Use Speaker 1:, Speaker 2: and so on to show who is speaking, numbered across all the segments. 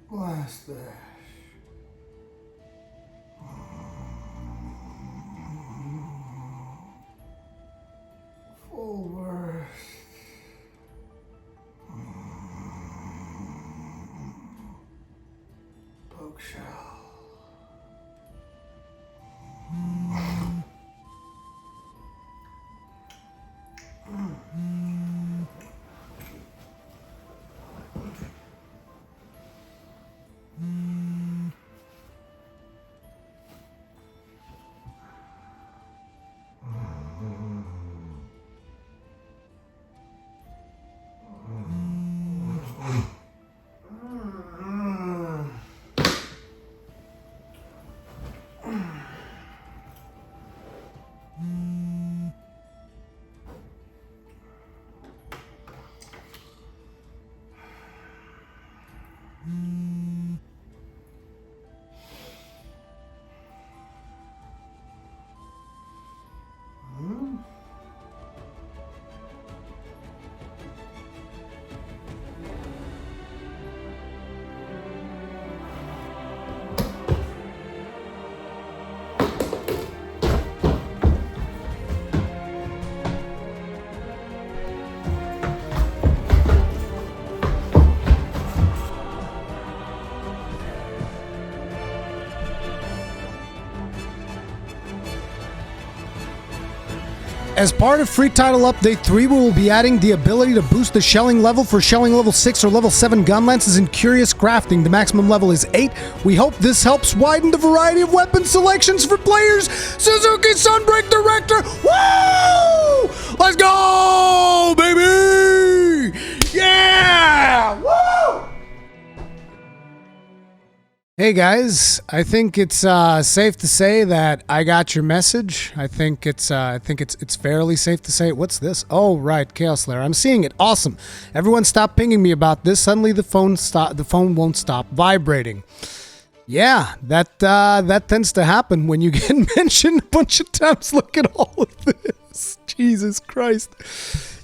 Speaker 1: Blast that. Full burst. Poke shell.
Speaker 2: As part of Free Title Update 3, we will be adding the ability to boost the shelling level for shelling level 6 or level 7 gunlances in Curious Crafting. The maximum level is 8. We hope this helps widen the variety of weapon selections for players. Suzuki Sunbreak Director! Woo! Let's go, baby! Yeah! Woo! Hey guys, I think it's safe to say that I got your message. I think it's fairly safe to say. What's this? Oh right, Chaos Slayer. I'm seeing it. Awesome. Everyone stop pinging me about this. Suddenly the phone won't stop vibrating. Yeah, that tends to happen when you get mentioned a bunch of times. Look at all of this. Jesus Christ.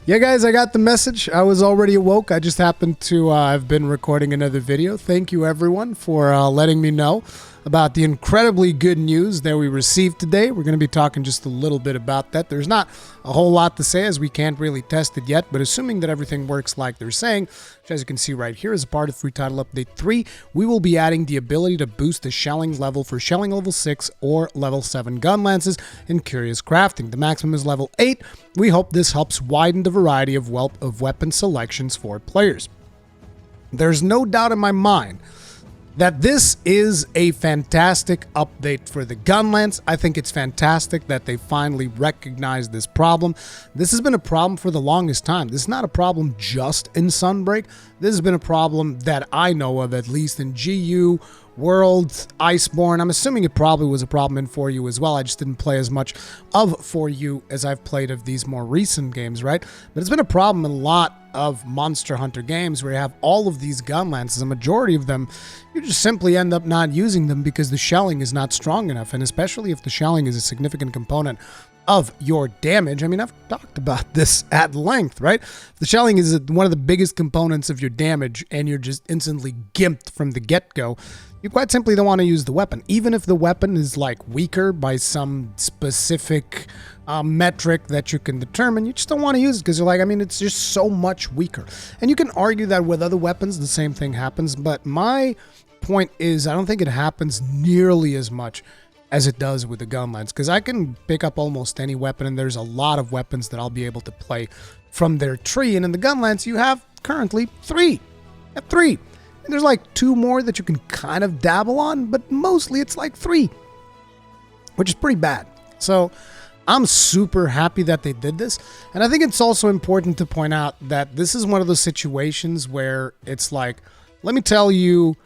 Speaker 2: Yeah, guys, I got the message. I was already awoke. I just happened to have been recording another video. Thank you, everyone, for letting me know about the incredibly good news that we received today. We're going to be talking just a little bit about that. There's not a whole lot to say as we can't really test it yet, but assuming that everything works like they're saying, which as you can see right here is a part of Free Title Update 3, we will be adding the ability to boost the shelling level for shelling level 6 or level 7 gunlances in Curious Crafting. The maximum is level 8. We hope this helps widen the variety of weapon selections for players. There's no doubt in my mind that this is a fantastic update for the Gunlance. I think it's fantastic that they finally recognize this problem. This has been a problem for the longest time. This is not a problem just in Sunbreak. This has been a problem that I know of, at least in GU, World, Iceborne. I'm assuming it probably was a problem in 4U as well. I just didn't play as much of 4U as I've played of these more recent games, right? But it's been a problem in a lot of Monster Hunter games where you have all of these gunlances. A majority of them, you just simply end up not using them because the shelling is not strong enough, and especially if the shelling is a significant component of your damage. I mean, I've talked about this at length, right? The shelling is one of the biggest components of your damage, and you're just instantly gimped from the get-go. You quite simply don't want to use the weapon. Even if the weapon is like weaker by some specific metric that you can determine, you just don't want to use it because you're like, I mean, it's just so much weaker. And you can argue that with other weapons, the same thing happens. But my point is, I don't think it happens nearly as much as it does with the Gunlance, because I can pick up almost any weapon, and there's a lot of weapons that I'll be able to play from their tree. And in the Gunlance, you have currently 3. You have 3. And there's like 2 more that you can kind of dabble on, but mostly it's like 3, which is pretty bad. So I'm super happy that they did this. And I think it's also important to point out that this is one of those situations where it's like, let me tell you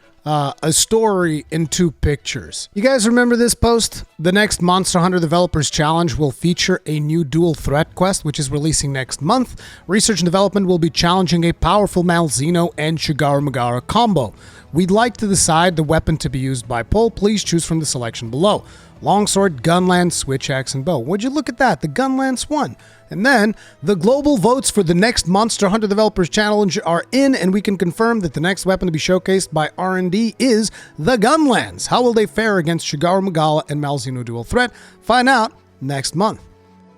Speaker 2: a story in 2 pictures. You guys remember this post? The next Monster Hunter Developers Challenge will feature a new dual threat quest, which is releasing next month. Research and development will be challenging a powerful Malzeno and Shigara Megara combo. We'd like to decide the weapon to be used by poll. Please choose from the selection below. Longsword, gunlance, switch axe, and bow. Would you look at that? The gunlance won. And then the global votes for the next Monster Hunter Developers Challenge are in, and we can confirm that the next weapon to be showcased by R&D is the Gunlance. How will they fare against Shigaru Magala and Malzeno Dual Threat? Find out next month.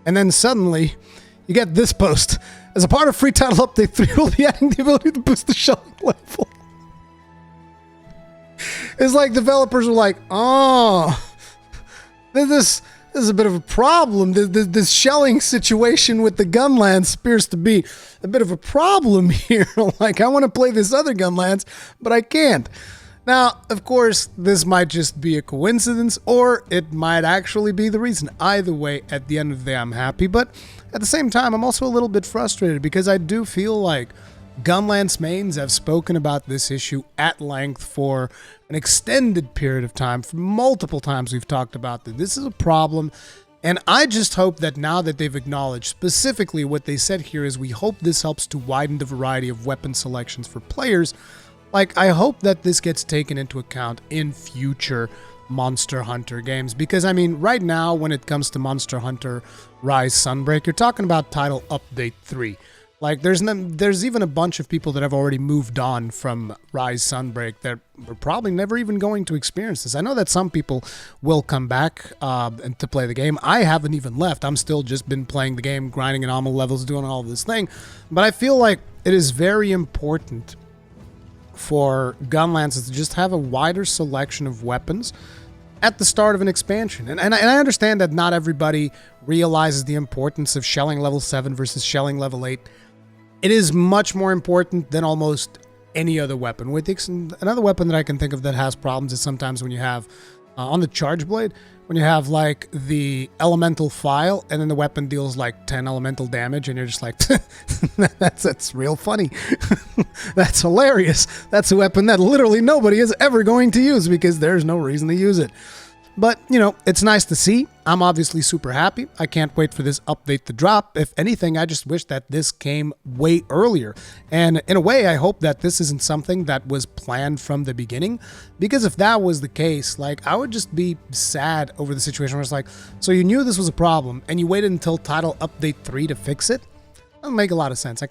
Speaker 2: And then suddenly, you get this post. As a part of Free Title Update 3, we'll be adding the ability to boost the shelling level. It's like developers are like, oh, this is a bit of a problem. This shelling situation with the Gunlance appears to be a bit of a problem here. Like, I want to play this other Gunlance, but I can't. Now, of course, this might just be a coincidence, or it might actually be the reason. Either way, at the end of the day, I'm happy, but at the same time, I'm also a little bit frustrated because I do feel like Gunlance mains have spoken about this issue at length for an extended period of time. For multiple times we've talked about that this is a problem, and I just hope that now that they've acknowledged specifically what they said here is we hope this helps to widen the variety of weapon selections for players. Like, I hope that this gets taken into account in future Monster Hunter games, because I mean, right now when it comes to Monster Hunter Rise Sunbreak, you're talking about Title Update 3. Like, there's even a bunch of people that have already moved on from Rise Sunbreak that are probably never even going to experience this. I know that some people will come back and to play the game. I haven't even left. I'm still just been playing the game, grinding anomaly levels, doing all this thing. But I feel like it is very important for Gunlances to just have a wider selection of weapons at the start of an expansion. And I understand that not everybody realizes the importance of shelling level 7 versus shelling level 8. It is much more important than almost any other weapon. With another weapon that I can think of that has problems is sometimes when you have, on the Charge Blade, when you have like the elemental file and then the weapon deals like 10 elemental damage and you're just like, that's real funny. That's hilarious. That's a weapon that literally nobody is ever going to use because there's no reason to use it. But, you know, it's nice to see. I'm obviously super happy. I can't wait for this update to drop. If anything, I just wish that this came way earlier. And in a way, I hope that this isn't something that was planned from the beginning. Because if that was the case, like, I would just be sad over the situation where it's like, so you knew this was a problem and you waited until Title Update 3 to fix it? Doesn't make a lot of sense.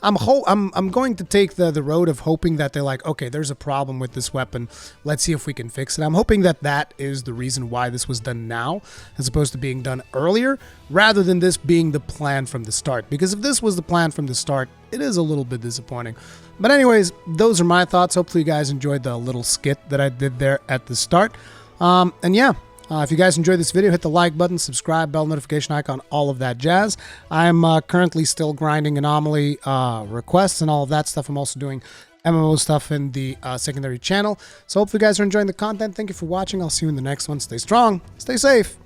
Speaker 2: I'm going to take the road of hoping that they're like, okay, there's a problem with this weapon. Let's see if we can fix it. I'm hoping that that is the reason why this was done now, as opposed to being done earlier, rather than this being the plan from the start. Because if this was the plan from the start, it is a little bit disappointing. But anyways, those are my thoughts. Hopefully you guys enjoyed the little skit that I did there at the start. And yeah. If you guys enjoyed this video, hit the like button, subscribe, bell notification icon, all of that jazz. I'm currently still grinding anomaly requests and all of that stuff. I'm also doing MMO stuff in the secondary channel. So hopefully you guys are enjoying the content. Thank you for watching. I'll see you in the next one. Stay strong, stay safe.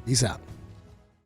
Speaker 2: Peace out.